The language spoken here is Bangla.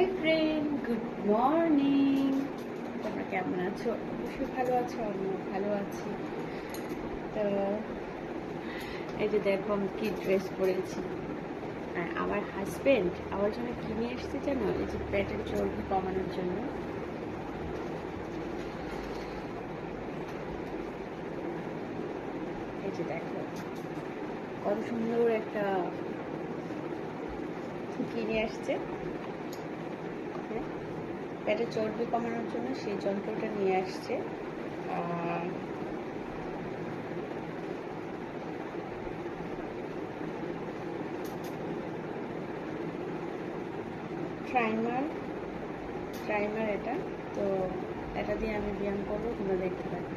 Hi friend, good morning. তোমরা কেমন আছো? অবশ্যই ভালো আছো, আমিও ভালো আছি। তো এই যে দেখো আমি কি ড্রেস পরেছি। আর আমার হাজবেন্ড আমার জন্য কিনে এসেছে জানো, এই যে পেটের চর্বি কমানোর জন্য। এই যে দেখো কত সুন্দর একটা কিনে আসছে। পেটের চর্বি কমানোর জন্য সেই যন্ত্রটা নিয়ে আসছে। ট্রাইমার এটা, তো এটা দিয়ে আমি ব্যায়াম করবো, তোমরা দেখতে পাবে।